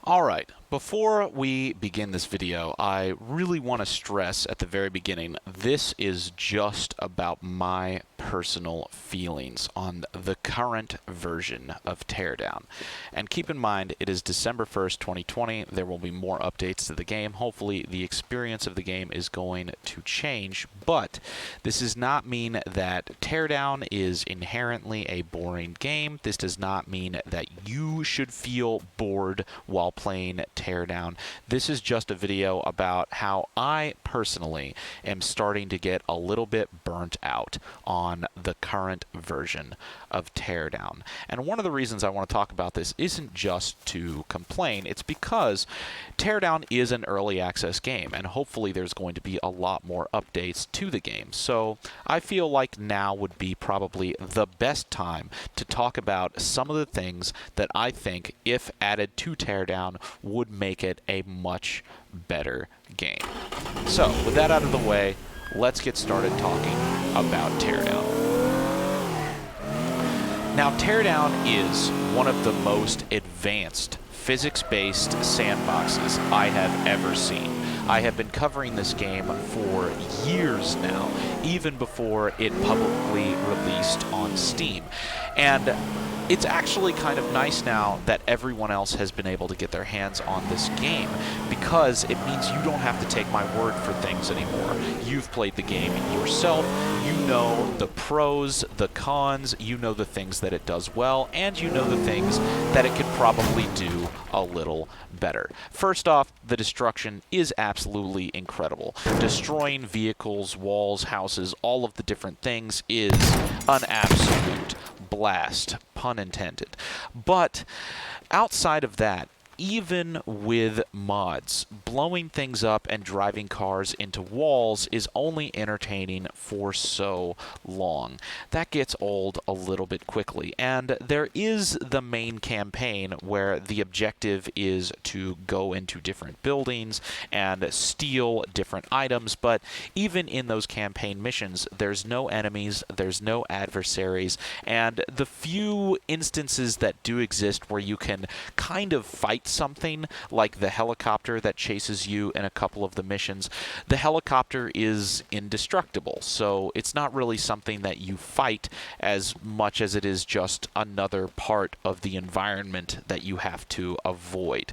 Alright, before we begin this video, I really want to stress at the very beginning, this is just about my personal feelings on the current version of Teardown. And keep in mind, it is December 1st, 2020. There will be more updates to the game. Hopefully, the experience of the game is going to change, but this does not mean that Teardown is inherently a boring game. This does not mean that you should feel bored while playing Teardown. This is just a video about how I personally am starting to get a little bit burnt out on the current version of Teardown. And one of the reasons I want to talk about this isn't just to complain, it's because Teardown is an early access game, and hopefully there's going to be a lot more updates to the game. So I feel like now would be probably the best time to talk about some of the things that I think, if added to Teardown, would make it a much better game. So, with that out of the way, let's get started talking about Teardown. Now, Teardown is one of the most advanced physics-based sandboxes I have ever seen. I have been covering this game for years now, even before it publicly released on Steam. And it's actually kind of nice now that everyone else has been able to get their hands on this game, because it means you don't have to take my word for things anymore. You've played the game yourself, you know the pros, the cons, you know the things that it does well, and you know the things that it could probably do a little better. First off, the destruction is absolutely incredible. Destroying vehicles, walls, houses, all of the different things is an absolute blast, pun intended. But outside of that, even with mods, blowing things up and driving cars into walls is only entertaining for so long. That gets old a little bit quickly, and there is the main campaign where the objective is to go into different buildings and steal different items, but even in those campaign missions, there's no enemies, there's no adversaries, and the few instances that do exist where you can kind of fight something, like the helicopter that chases you in a couple of the missions, the helicopter is indestructible, so it's not really something that you fight as much as it is just another part of the environment that you have to avoid.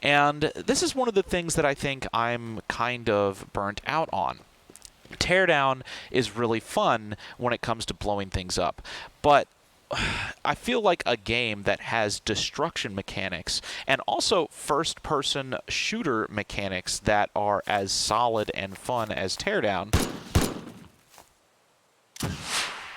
And this is one of the things that I think I'm kind of burnt out on. Teardown is really fun when it comes to blowing things up, but I feel like a game that has destruction mechanics and also first-person shooter mechanics that are as solid and fun as Teardown,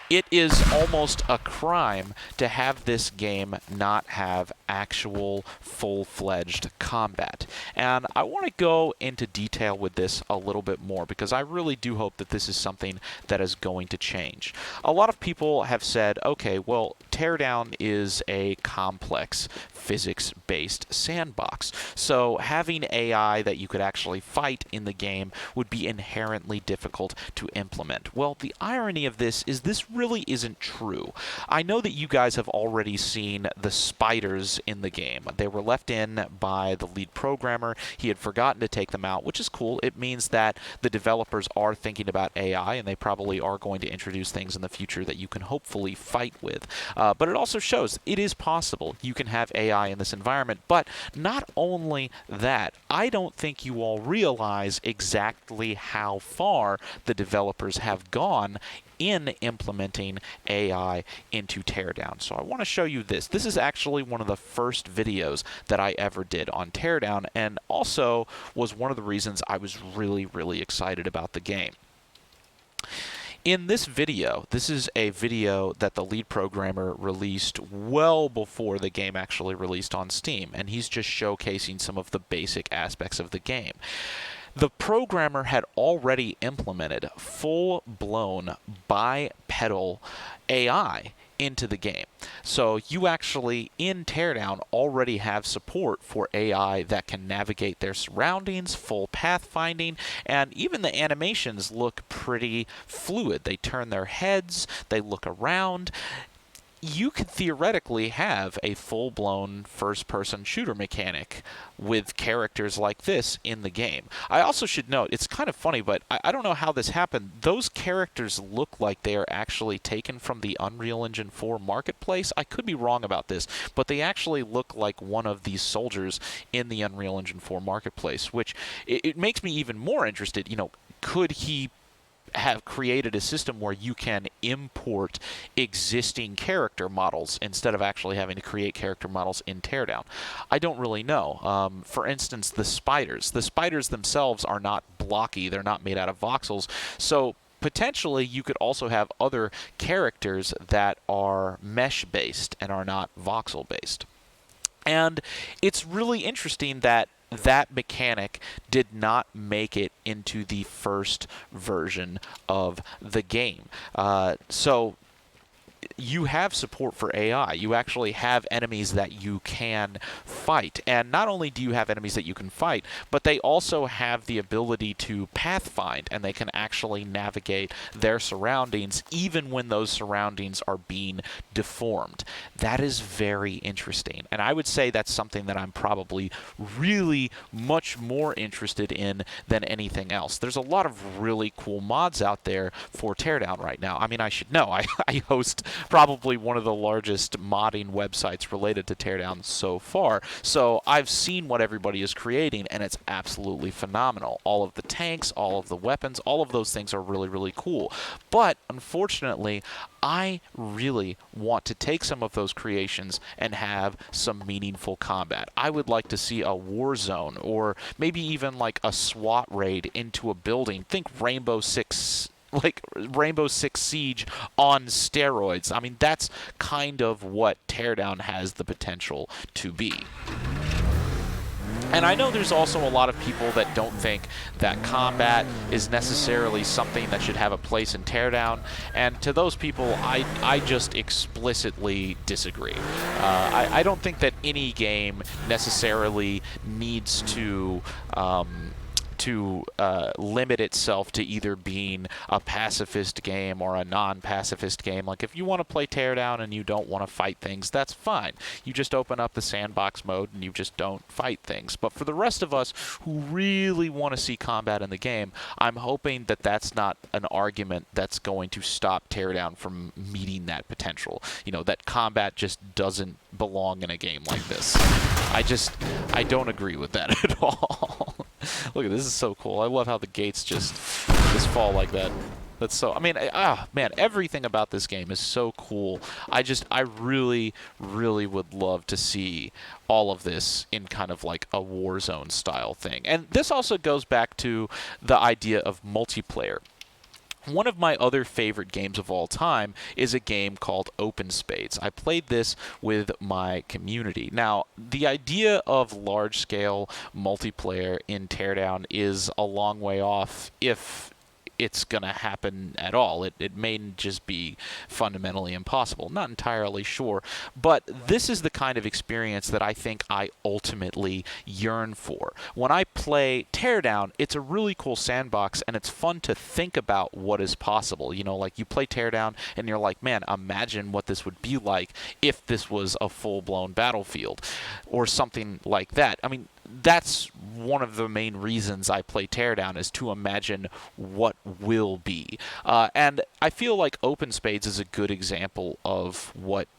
it is almost a crime to have this game not have actual full-fledged combat. And I want to go into detail with this a little bit more, because I really do hope that this is something that is going to change. A lot of people have said, okay, well, Teardown is a complex physics-based sandbox, so having AI that you could actually fight in the game would be inherently difficult to implement. Well, the irony of this is this really isn't true. I know that you guys have already seen the spiders in the game. They were left in by the lead programmer. He had forgotten to take them out, which is cool. It means that the developers are thinking about AI, and they probably are going to introduce things in the future that you can hopefully fight with. But it also shows it is possible. You can have AI in this environment, but not only that, I don't think you all realize exactly how far the developers have gone in implementing AI into Teardown. So I want to show you this. This is actually one of the first videos that I ever did on Teardown, and also was one of the reasons I was really, really excited about the game. In this video, this is a video that the lead programmer released well before the game actually released on Steam, and he's just showcasing some of the basic aspects of the game. The programmer had already implemented full-blown bipedal AI into the game. So you actually, in Teardown, already have support for AI that can navigate their surroundings, full pathfinding, and even the animations look pretty fluid. They turn their heads, they look around. you could theoretically have a full-blown first-person shooter mechanic with characters like this in the game. I also should note, it's kind of funny, but I don't know how this happened. Those characters look like they are actually taken from the Unreal Engine 4 marketplace. I could be wrong about this, but they actually look like one of these soldiers in the Unreal Engine 4 marketplace, which it makes me even more interested. Could he have created a system where you can import existing character models instead of actually having to create character models in Teardown? I don't really know. For instance, the spiders. The spiders themselves are not blocky. They're not made out of voxels. So potentially you could also have other characters that are mesh-based and are not voxel-based. And it's really interesting that that mechanic did not make it into the first version of the game. So you have support for AI. You actually have enemies that you can fight. And not only do you have enemies that you can fight, but they also have the ability to pathfind, and they can actually navigate their surroundings even when those surroundings are being deformed. That is very interesting. And I would say that's something that I'm probably really much more interested in than anything else. There's a lot of really cool mods out there for Teardown right now. I mean, I should know. I host probably one of the largest modding websites related to Teardown so far. So I've seen what everybody is creating, and it's absolutely phenomenal. All of the tanks, all of the weapons, all of those things are really, really cool. But unfortunately, I really want to take some of those creations and have some meaningful combat. I would like to see a war zone, or maybe even like a SWAT raid into a building. Think Rainbow Six Siege on steroids. I mean, that's kind of what Teardown has the potential to be. And I know there's also a lot of people that don't think that combat is necessarily something that should have a place in Teardown, and to those people, I just explicitly disagree. I don't think that any game necessarily needs to limit itself to either being a pacifist game or a non-pacifist game. Like, if you want to play Teardown and you don't want to fight things, that's fine. You just open up the sandbox mode and you just don't fight things. But for the rest of us who really want to see combat in the game, I'm hoping that that's not an argument that's going to stop Teardown from meeting that potential. That combat just doesn't belong in a game like this. I don't agree with that at all. Look, this is so cool. I love how the gates just fall like that. That's so, I mean, man, everything about this game is so cool. I really, really would love to see all of this in kind of like a Warzone style thing. And this also goes back to the idea of multiplayer. One of my other favorite games of all time is a game called Open Spades. I played this with my community. Now, the idea of large-scale multiplayer in Teardown is a long way off if it's going to happen at all. It may just be fundamentally impossible. Not entirely sure. But this is the kind of experience that I think I ultimately yearn for. When I play Teardown, it's a really cool sandbox, and it's fun to think about what is possible. Like, you play Teardown, and you're like, man, imagine what this would be like if this was a full-blown battlefield, or something like that. I mean, that's one of the main reasons I play Teardown, is to imagine what will be. And I feel like Open Spades is a good example of what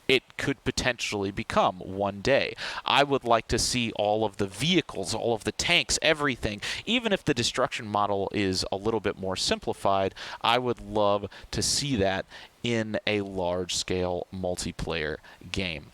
it could potentially become one day. I would like to see all of the vehicles, all of the tanks, everything. Even if the destruction model is a little bit more simplified, I would love to see that in a large-scale multiplayer game.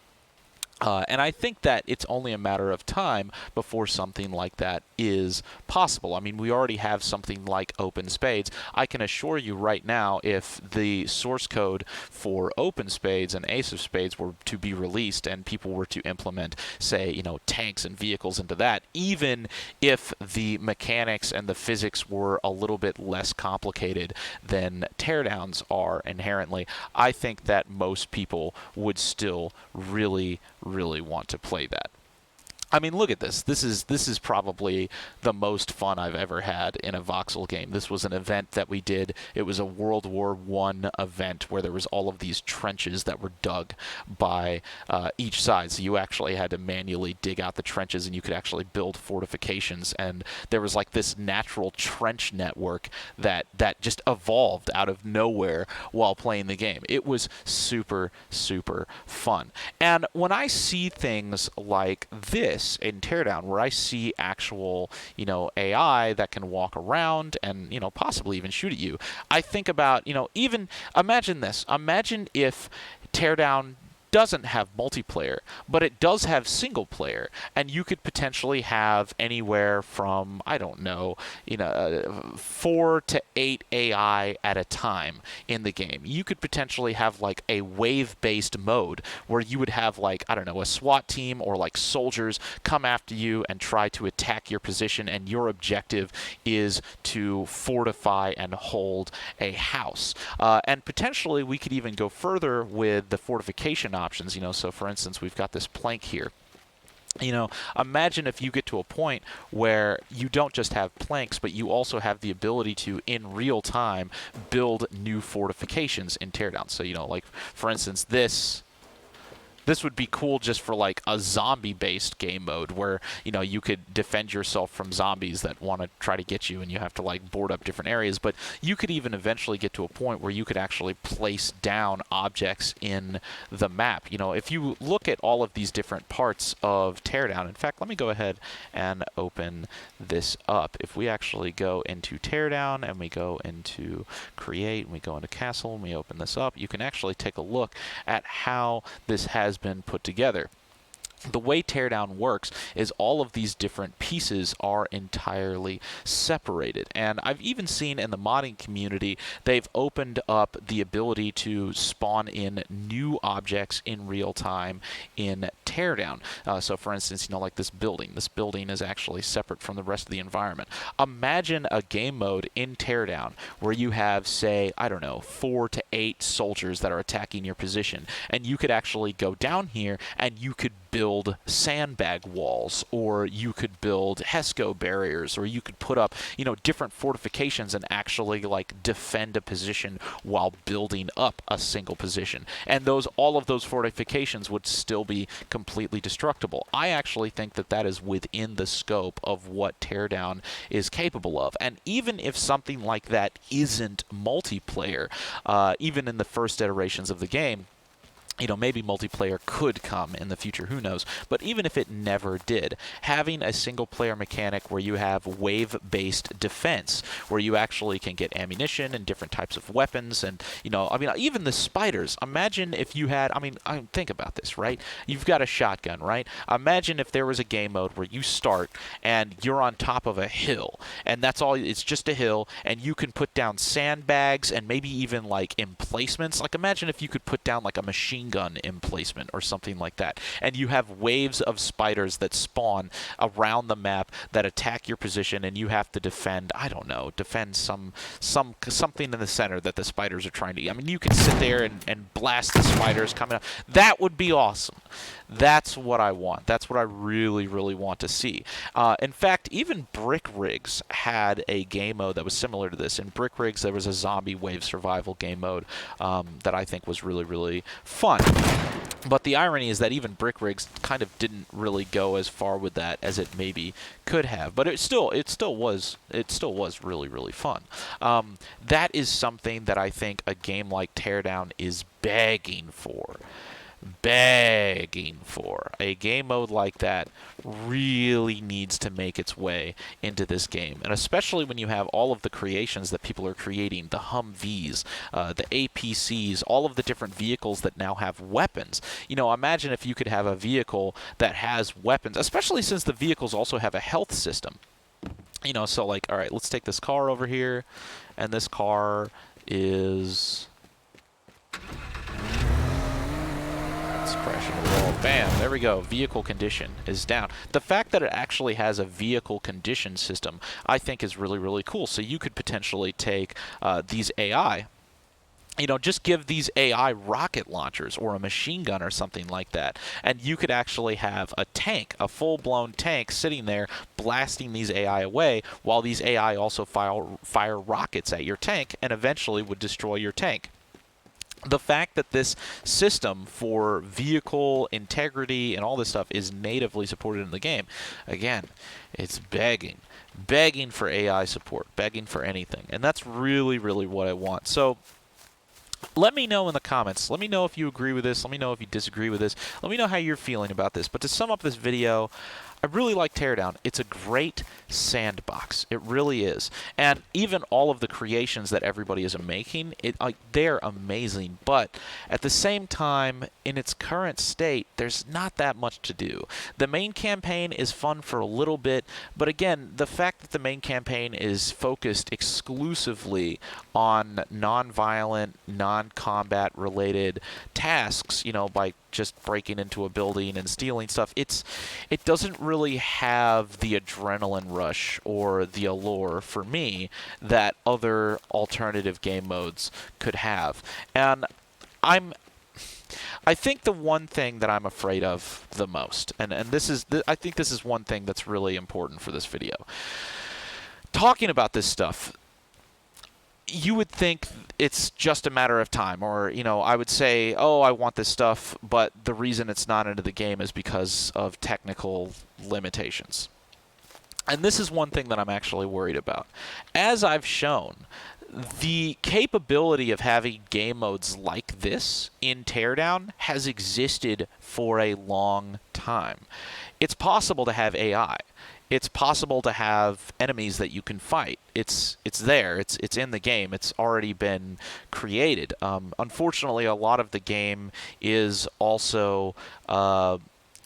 And I think that it's only a matter of time before something like that is possible. I mean, we already have something like Open Spades. I can assure you right now, if the source code for Open Spades and Ace of Spades were to be released and people were to implement, say, tanks and vehicles into that, even if the mechanics and the physics were a little bit less complicated than Teardowns are inherently, I think that most people would still really want to play that. I mean, look at this. This is probably the most fun I've ever had in a voxel game. This was an event that we did. It was a World War I event where there was all of these trenches that were dug by each side. So you actually had to manually dig out the trenches, and you could actually build fortifications. And there was like this natural trench network that just evolved out of nowhere while playing the game. It was super, super fun. And when I see things like this in Teardown, where I see actual, AI that can walk around and, possibly even shoot at you, I think about, even imagine this. Imagine if Teardown doesn't have multiplayer, but it does have single player, and you could potentially have anywhere from, I don't know, 4 to 8 AI at a time in the game. You could potentially have like a wave-based mode where you would have like, I don't know, a SWAT team or like soldiers come after you and try to attack your position, and your objective is to fortify and hold a house. And potentially we could even go further with the fortification options. So for instance, we've got this plank here. Imagine if you get to a point where you don't just have planks, but you also have the ability to, in real time, build new fortifications in Teardown. So, like, for instance, this would be cool just for like a zombie-based game mode where, you could defend yourself from zombies that want to try to get you, and you have to like board up different areas. But you could even eventually get to a point where you could actually place down objects in the map. If you look at all of these different parts of Teardown, in fact, let me go ahead and open this up. If we actually go into Teardown and we go into Create and we go into Castle and we open this up, you can actually take a look at how this has been put together. The way Teardown works is all of these different pieces are entirely separated. And I've even seen in the modding community, they've opened up the ability to spawn in new objects in real time in Teardown. So for instance, like this building. This building is actually separate from the rest of the environment. Imagine a game mode in Teardown where you have, say, I don't know, 4 to 8 soldiers that are attacking your position. And you could actually go down here and you could build sandbag walls, or you could build HESCO barriers, or you could put up, different fortifications and actually like defend a position while building up a single position. And all of those fortifications would still be completely destructible. I actually think that that is within the scope of what Teardown is capable of. And even if something like that isn't multiplayer, even in the first iterations of the game, maybe multiplayer could come in the future, who knows. But even if it never did, having a single-player mechanic where you have wave-based defense, where you actually can get ammunition and different types of weapons, and, even the spiders. Imagine if you had, think about this, right? You've got a shotgun, right? Imagine if there was a game mode where you start and you're on top of a hill, and that's all, it's just a hill, and you can put down sandbags and maybe even, like, emplacements. Like, imagine if you could put down, like, a machine gun emplacement or something like that, and you have waves of spiders that spawn around the map that attack your position, and you have to defend, I don't know, something in the center that the spiders are trying to eat. You could sit there and blast the spiders coming up. That would be awesome. That's what I want. That's what I really, really want to see. In fact, even Brick Rigs had a game mode that was similar to this. In Brick Rigs, there was a zombie wave survival game mode that I think was really, really fun. But the irony is that even Brick Rigs kind of didn't really go as far with that as it maybe could have. But it still was really, really fun. That is something that I think a game like Teardown is begging for. A game mode like that really needs to make its way into this game, and especially when you have all of the creations that people are creating, the Humvees, the APCs, all of the different vehicles that now have weapons. Imagine if you could have a vehicle that has weapons, especially since the vehicles also have a health system. So like, all right, let's take this car over here, and this car is... crashing the wall. Bam, there we go. Vehicle condition is down. The fact that it actually has a vehicle condition system, I think, is really, really cool. So you could potentially take these AI just give these AI rocket launchers or a machine gun or something like that. And you could actually have a tank, a full-blown tank sitting there blasting these AI away while these AI also fire rockets at your tank and eventually would destroy your tank. The fact that this system for vehicle integrity and all this stuff is natively supported in the game, again, it's begging for AI support, begging for anything. And that's really, really what I want. So let me know in the comments. Let me know if you agree with this. Let me know if you disagree with this. Let me know how you're feeling about this. But to sum up this video, I really like Teardown. It's a great sandbox. It really is. And even all of the creations that everybody is making, they're amazing. But at the same time, in its current state, there's not that much to do. The main campaign is fun for a little bit, but again, the fact that the main campaign is focused exclusively on non-violent, non-combat related tasks, by just breaking into a building and stealing stuff, it doesn't really have the adrenaline rush or the allure for me that other alternative game modes could have. And I think the one thing that I'm afraid of the most, and I think this is one thing that's really important for this video. Talking about this stuff, you would think it's just a matter of time, or I would say, oh, I want this stuff, but the reason it's not into the game is because of technical limitations. And this is one thing that I'm actually worried about. As I've shown, the capability of having game modes like this in Teardown has existed for a long time. It's possible to have AI. It's possible to have enemies that you can fight. It's there. It's in the game. It's already been created. Unfortunately, a lot of the game is also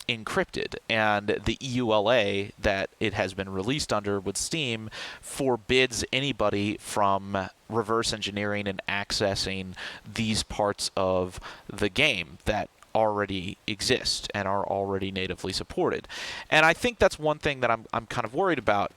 encrypted, and the EULA that it has been released under with Steam forbids anybody from reverse engineering and accessing these parts of the game that already exist and are already natively supported. And I think that's one thing that I'm kind of worried about.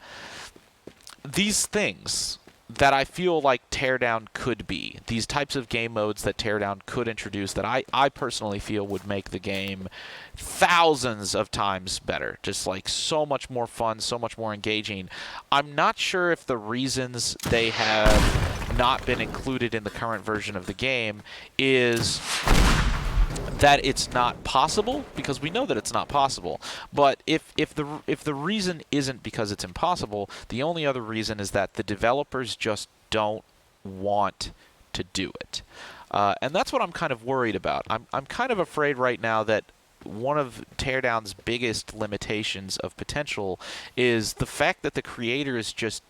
These things that I feel like Teardown could be, these types of game modes that Teardown could introduce, that I personally feel would make the game thousands of times better, just like so much more fun, so much more engaging. I'm not sure if the reasons they have not been included in the current version of the game is that it's not possible, because we know that it's not possible. But if the reason isn't because it's impossible, the only other reason is that the developers just don't want to do it. And that's what I'm kind of worried about. I'm kind of afraid right now that one of Teardown's biggest limitations of potential is the fact that the creators just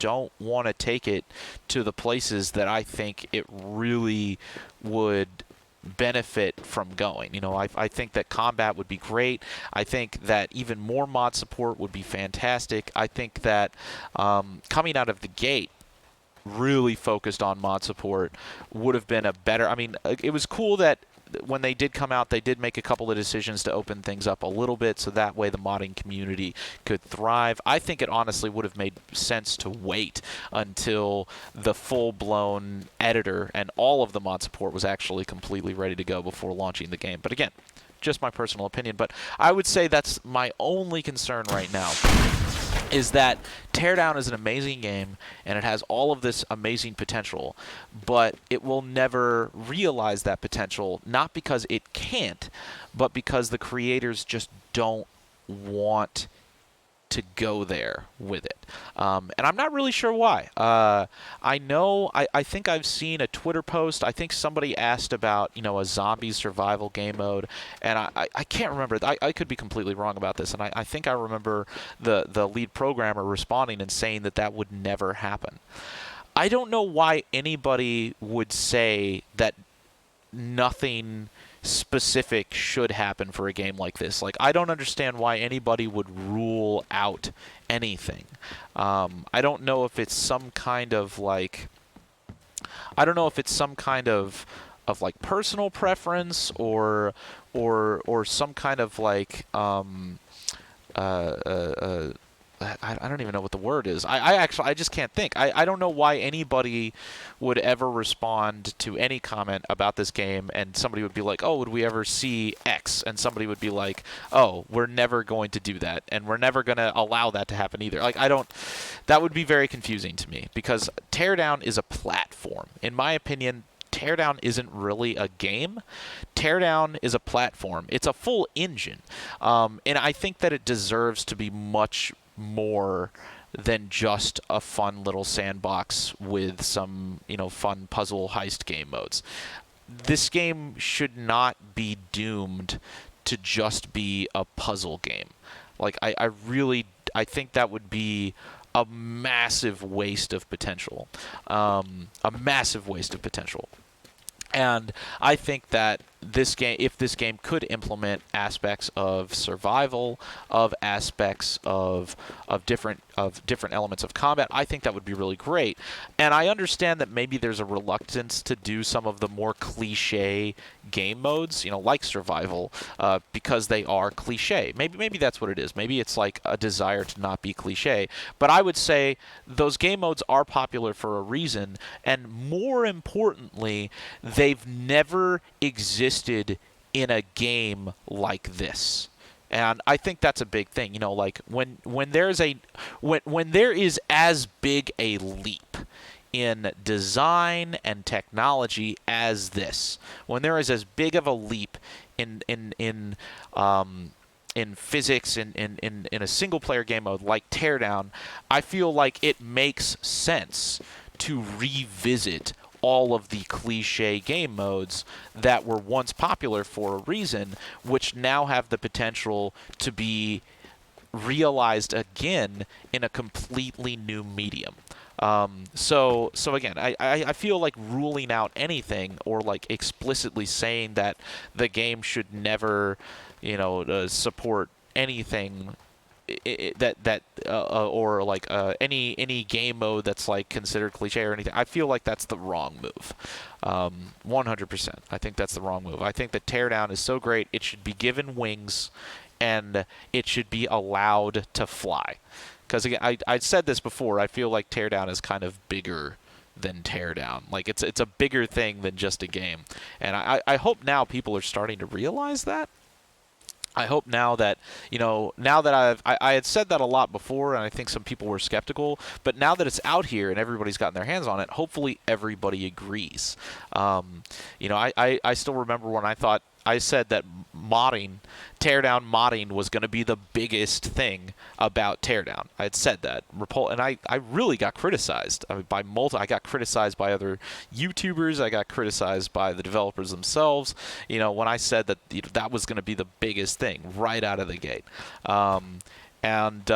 don't want to take it to the places that I think it really would benefit from going. I think that combat would be great. I think that even more mod support would be fantastic. I think that coming out of the gate, really focused on mod support would have been a better... I mean, it was cool that when they did come out, they did make a couple of decisions to open things up a little bit, so that way the modding community could thrive. I think it honestly would have made sense to wait until the full-blown editor and all of the mod support was actually completely ready to go before launching the game. But again, just my personal opinion. But I would say that's my only concern right now, is that Teardown is an amazing game, and it has all of this amazing potential, but it will never realize that potential, not because it can't, but because the creators just don't want to go there with it. And I'm not really sure why. I think I've seen a Twitter post. I think somebody asked about, a zombie survival game mode, and I can't remember. I could be completely wrong about this, and I think I remember the lead programmer responding and saying that would never happen. I don't know why anybody would say that nothing specific should happen for a game like this. Like, I don't understand why anybody would rule out anything. I don't know if it's some kind of like... I don't know if it's some kind of like personal preference or some kind of like I don't even know what the word is. I just can't think. I don't know why anybody would ever respond to any comment about this game and somebody would be like, oh, would we ever see X? And somebody would be like, oh, we're never going to do that, and we're never going to allow that to happen either. Like, that would be very confusing to me, because Teardown is a platform. In my opinion, Teardown isn't really a game. Teardown is a platform. It's a full engine. And I think that it deserves to be much more than just a fun little sandbox with some, fun puzzle heist game modes. This game should not be doomed to just be a puzzle game. Like, I think that would be a massive waste of potential. A massive waste of potential. And I think that if this game could implement aspects of survival, of aspects of different elements of combat, I think that would be really great. And I understand that maybe there's a reluctance to do some of the more cliche game modes, like survival, because they are cliche. Maybe that's what it is. Maybe it's like a desire to not be cliche. But I would say those game modes are popular for a reason, and more importantly, they've never existed in a game like this. And I think that's a big thing. Like when there is as big a leap in design and technology as this, when there is as big of a leap in physics in a single player game mode like Teardown, I feel like it makes sense to revisit all of the cliche game modes that were once popular for a reason, which now have the potential to be realized again in a completely new medium. So again, I feel like ruling out anything or like explicitly saying that the game should never, support anything or like any game mode that's like considered cliche or anything. I feel like that's the wrong move. 100%. I think that's the wrong move. I think that Teardown is so great, it should be given wings, and it should be allowed to fly. Because again, I said this before. I feel like Teardown is kind of bigger than Teardown. Like it's a bigger thing than just a game, and I hope now people are starting to realize that. I hope now that, now that I had said that a lot before, and I think some people were skeptical, but now that it's out here and everybody's gotten their hands on it, hopefully everybody agrees. I still remember when I said that Teardown modding was going to be the biggest thing about Teardown. I had said that, and I really got criticized. I mean, I got criticized by other YouTubers. I got criticized by the developers themselves. When I said that that was going to be the biggest thing right out of the gate. And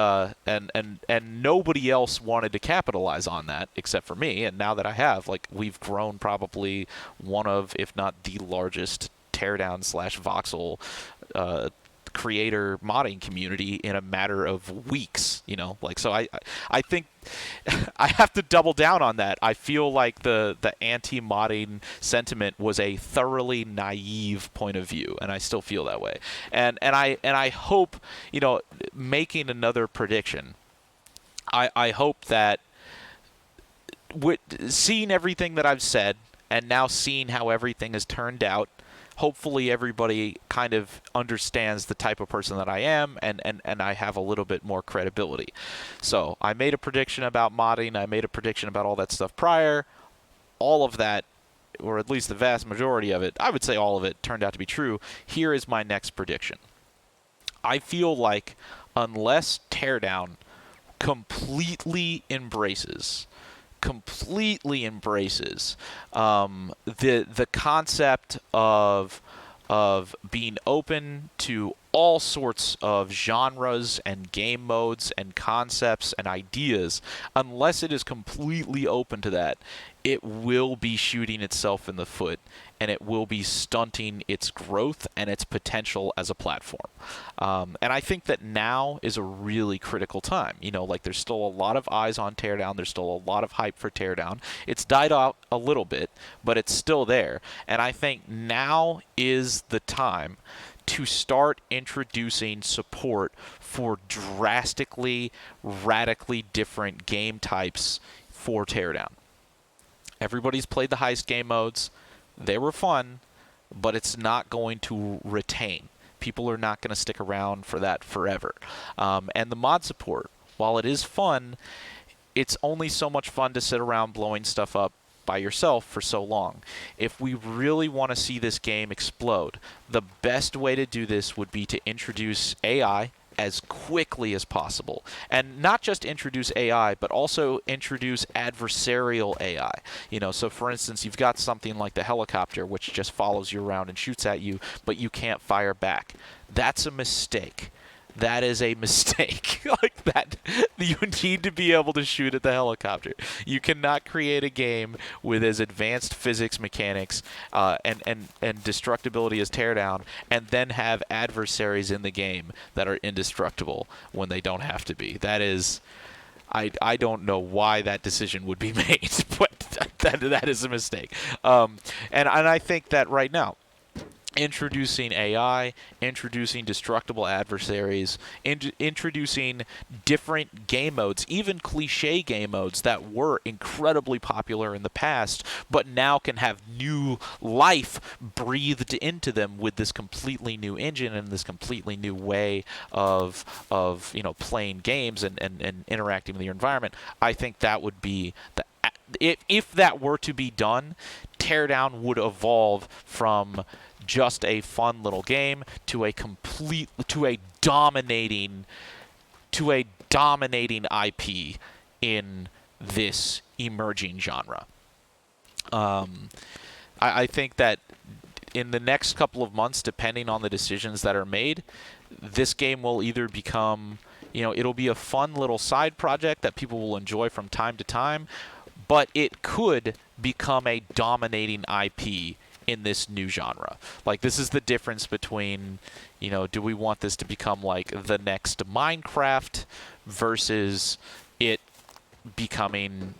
nobody else wanted to capitalize on that except for me. And now that I have, we've grown probably one of, if not the largest Teardown/voxel creator modding community in a matter of weeks. So I think I have to double down on that. I feel like the anti-modding sentiment was a thoroughly naive point of view, and I still feel that way. And I hope, making another prediction, I hope that seeing everything that I've said and now seeing how everything has turned out, hopefully everybody kind of understands the type of person that I am, and I have a little bit more credibility. So I made a prediction about modding. I made a prediction about all that stuff prior. All of that, or at least the vast majority of it, I would say all of it, turned out to be true. Here is my next prediction. I feel like unless Teardown completely embraces the concept of being open to all sorts of genres and game modes and concepts and ideas, unless it is completely open to that, it will be shooting itself in the foot, and it will be stunting its growth and its potential as a platform. And I think that now is a really critical time. There's still a lot of eyes on Teardown. There's still a lot of hype for Teardown. It's died out a little bit, but it's still there. And I think now is the time to start introducing support for drastically, radically different game types for Teardown. Everybody's played the heist game modes. They were fun, but it's not going to retain. People are not going to stick around for that forever. And the mod support, while it is fun, it's only so much fun to sit around blowing stuff up by yourself for so long. If we really want to see this game explode, the best way to do this would be to introduce AI as quickly as possible. And not just introduce AI, but also introduce adversarial AI. So for instance, you've got something like the helicopter, which just follows you around and shoots at you, but you can't fire back. That's a mistake. That is a mistake. Like that, you need to be able to shoot at the helicopter. You cannot create a game with as advanced physics mechanics and destructibility as Teardown, and then have adversaries in the game that are indestructible when they don't have to be. That is, I don't know why that decision would be made, but that is a mistake. And I think that right now, introducing AI, introducing destructible adversaries, introducing different game modes, even cliche game modes that were incredibly popular in the past, but now can have new life breathed into them with this completely new engine and this completely new way of playing games and interacting with your environment. I think that would be if that were to be done, Teardown would evolve from just a fun little game to a dominating IP in this emerging genre. I think that in the next couple of months, depending on the decisions that are made, this game will either become, it'll be a fun little side project that people will enjoy from time to time, but it could become a dominating IP in this new genre. Like, this is the difference between, do we want this to become like the next Minecraft versus it becoming,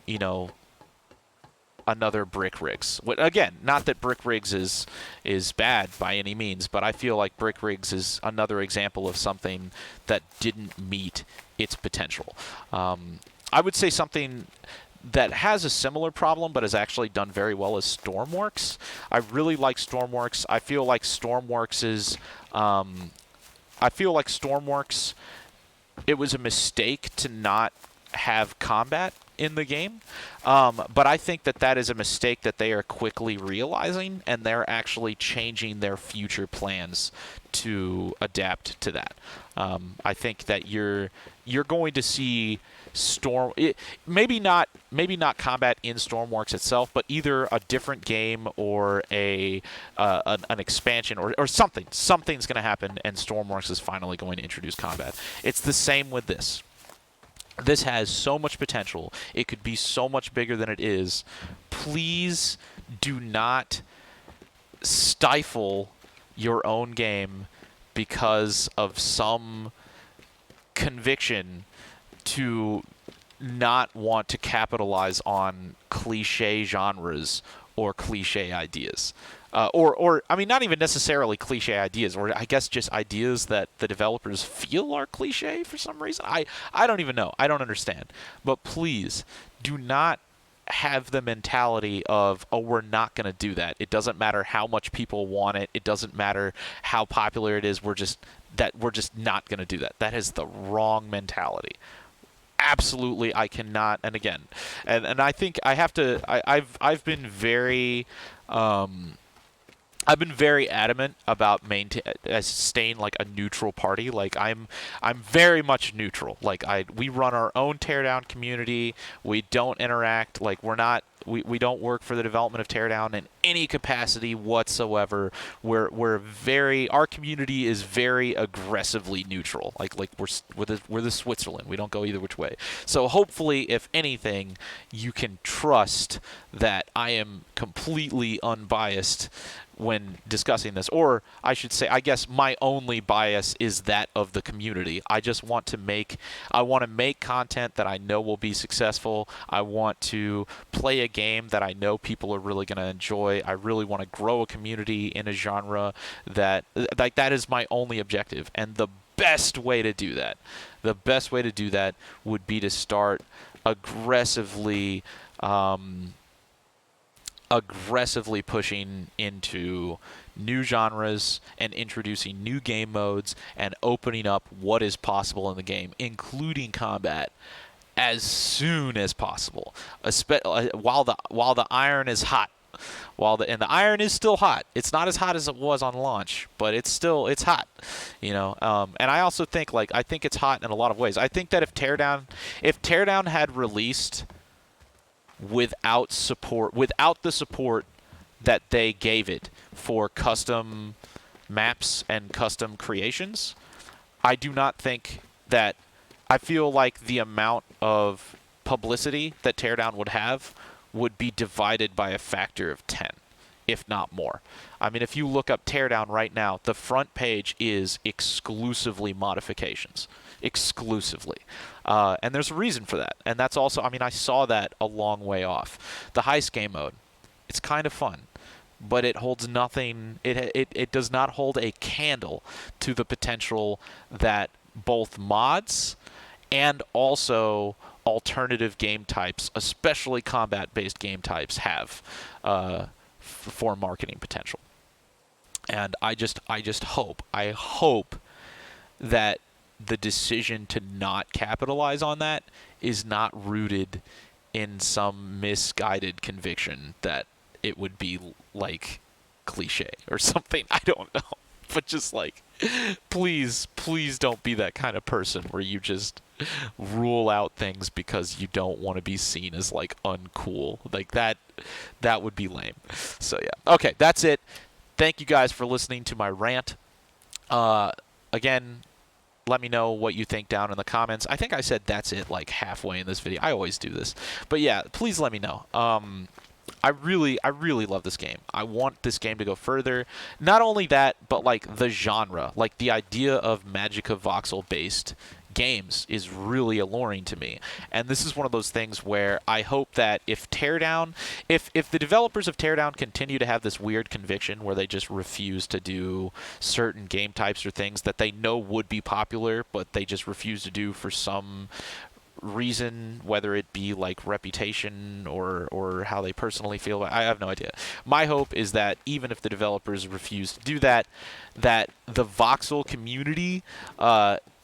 another Brick Rigs. Again, not that Brick Rigs is bad by any means, but I feel like Brick Rigs is another example of something that didn't meet its potential. I would say something that has a similar problem but has actually done very well is Stormworks. I really like Stormworks. I feel like Stormworks it was a mistake to not have combat in the game, but I think that is a mistake that they are quickly realizing, and they're actually changing their future plans to adapt to that. I think that you're going to see maybe not combat in Stormworks itself, but either a different game or an expansion or something. Something's going to happen, and Stormworks is finally going to introduce combat. It's the same with this. This has so much potential. It could be so much bigger than it is. Please do not stifle your own game because of some conviction to not want to capitalize on cliche genres or cliche ideas. Or I mean, not even necessarily cliche ideas, or I guess just ideas that the developers feel are cliche for some reason. I don't even know. I don't understand. But please, do not have the mentality of, oh, we're not going to do that. It doesn't matter how much people want it. It doesn't matter how popular it is. We're just not going to do that. That is the wrong mentality. Absolutely, I cannot. And again, and I think I have to. I've been very. I've been very adamant about staying like a neutral party. Like I'm very much neutral. Like we run our own Teardown community. We don't interact. Like we don't work for the development of Teardown in any capacity whatsoever. Our community is very aggressively neutral. Like we're the Switzerland. We don't go either which way. So hopefully, if anything, you can trust that I am completely unbiased when discussing this, or I should say, I guess my only bias is that of the community. I want to make content that I know will be successful. I want to play a game that I know people are really going to enjoy. I really want to grow a community in a genre that is my only objective. And the best way to do that would be to start aggressively pushing into new genres and introducing new game modes and opening up what is possible in the game, including combat, as soon as possible. While the iron is hot, and the iron is still hot. It's not as hot as it was on launch, but it's hot, And I also think it's hot in a lot of ways. I think that if Teardown had released without the support that they gave it for custom maps and custom creations, I do not think that. I feel like the amount of publicity that Teardown would have would be divided by a factor of 10, if not more. I mean, if you look up Teardown right now, the front page is exclusively modifications. Exclusively. And there's a reason for that. And that's also, I mean, I saw that a long way off. The heist game mode, it's kind of fun, but it holds nothing, it does not hold a candle to the potential that both mods and also alternative game types, especially combat-based game types, have for marketing potential. And I hope that the decision to not capitalize on that is not rooted in some misguided conviction that it would be like cliche or something. I don't know. But just please don't be that kind of person where you just rule out things because you don't want to be seen as uncool. That would be lame. So yeah. Okay, that's it. Thank you guys for listening to my rant. Again, let me know what you think down in the comments. I think I said that's it halfway in this video. I always do this. But yeah, please let me know. I really love this game. I want this game to go further. Not only that, but the genre, the idea of Magicka voxel-based games is really alluring to me. And this is one of those things where I hope that if Teardown, if the developers of Teardown continue to have this weird conviction where they just refuse to do certain game types or things that they know would be popular, but they just refuse to do for some reason, whether it be reputation or how they personally feel, I have no idea. My hope is that even if the developers refuse to do that, that the voxel community,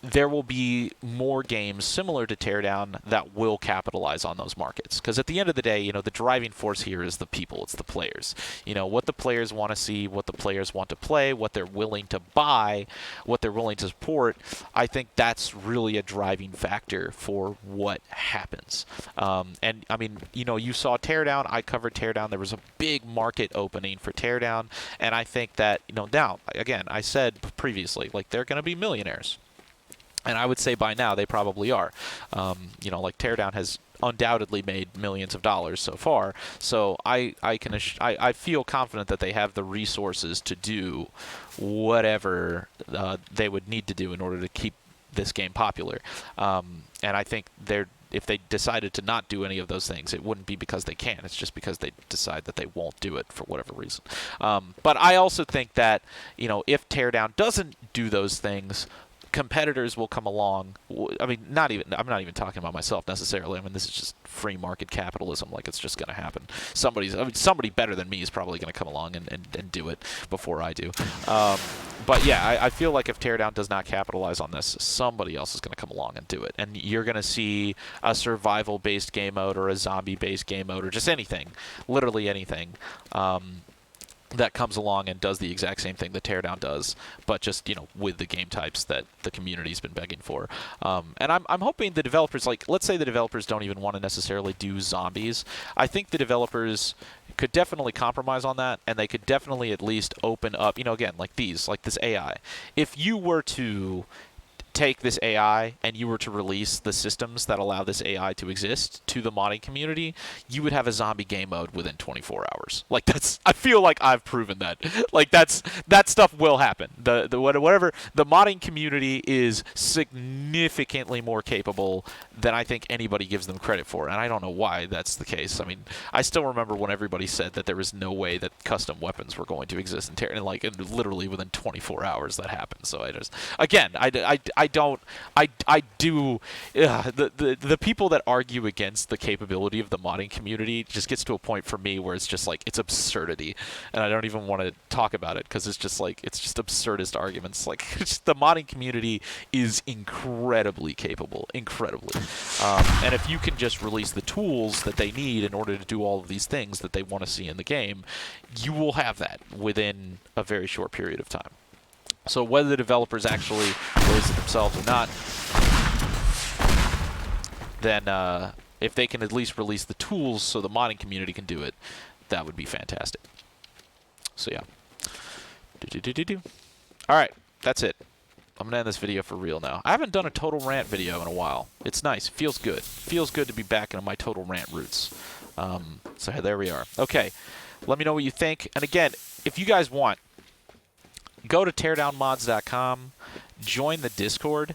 there will be more games similar to Teardown that will capitalize on those markets. Because at the end of the day, the driving force here is the people. It's the players. What the players want to see, what the players want to play, what they're willing to buy, what they're willing to support. I think that's really a driving factor for what happens. And, I mean, you saw Teardown. I covered Teardown. There was a big market opening for Teardown. And I think that, now, again, I said previously, they're going to be millionaires. And I would say by now they probably are. Teardown has undoubtedly made millions of dollars so far. So I feel confident that they have the resources to do whatever they would need to do in order to keep this game popular. And I think if they decided to not do any of those things, it wouldn't be because they can. It's just because they decide that they won't do it for whatever reason. But I also think that if Teardown doesn't do those things, competitors will come along. I mean, I'm not even talking about myself necessarily. I mean, this is just free market capitalism. It's just going to happen. Somebody better than me is probably going to come along and do it before I do. But yeah, I feel like if Teardown does not capitalize on this, somebody else is going to come along and do it. And you're going to see a survival-based game mode or a zombie-based game mode or just anything, literally anything, that comes along and does the exact same thing that Teardown does, but just, with the game types that the community's been begging for. And I'm hoping the developers, let's say the developers don't even want to necessarily do zombies. I think the developers could definitely compromise on that, and they could definitely at least open up, again, this AI. If you were to take this AI and you were to release the systems that allow this AI to exist to the modding community, you would have a zombie game mode within 24 hours. Like I feel like I've proven that. Like that stuff will happen. Whatever, the modding community is significantly more capable than I think anybody gives them credit for, and I don't know why that's the case. I mean, I still remember when everybody said that there was no way that custom weapons were going to exist in Teardown, and like literally within 24 hours that happened. So I just, again, the people that argue against the capability of the modding community just gets to a point for me where it's just like, it's absurdity, and I don't even want to talk about it because it's just like, it's just absurdist arguments. Like, the modding community is incredibly capable, incredibly. And if you can just release the tools that they need in order to do all of these things that they want to see in the game, you will have that within a very short period of time. So whether the developers actually release it themselves or not, then if they can at least release the tools so the modding community can do it, that would be fantastic. So yeah. All right, that's it. I'm going to end this video for real now. I haven't done a total rant video in a while. It's nice. Feels good. Feels good to be back into my total rant roots. So there we are. Okay, let me know what you think. And again, if you guys want, go to teardownmods.com, join the Discord.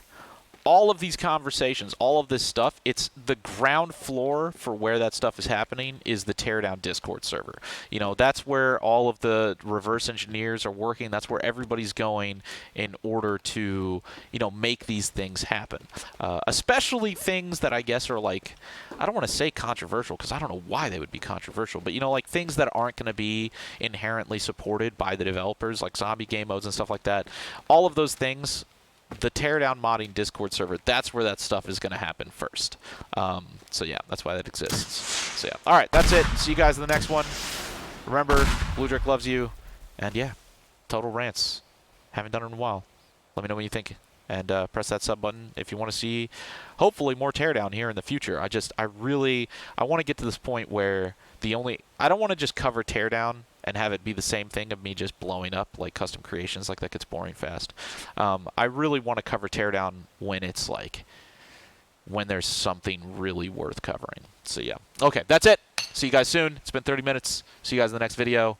All of these conversations, all of this stuff, it's the ground floor for where that stuff is happening is the Teardown Discord server. You know, that's where all of the reverse engineers are working. That's where everybody's going in order to, you know, make these things happen. Especially things that I guess are like, I don't want to say controversial because I don't know why they would be controversial, but, you know, like things that aren't going to be inherently supported by the developers, like zombie game modes and stuff like that. All of those things, the Teardown modding Discord server, that's where that stuff is going to happen first. So yeah, that's why that exists. So yeah, all right, that's it. See you guys in the next one. Remember, Blue Drake loves you, and yeah, total rants. Haven't done it in a while. Let me know what you think, and press that sub button if you want to see, hopefully, more Teardown here in the future. I want to get to this point where I don't want to just cover Teardown and have it be the same thing of me just blowing up like custom creations. Like, that gets boring fast. I really want to cover Teardown when it's like, when there's something really worth covering. So yeah. Okay, that's it. See you guys soon. It's been 30 minutes. See you guys in the next video.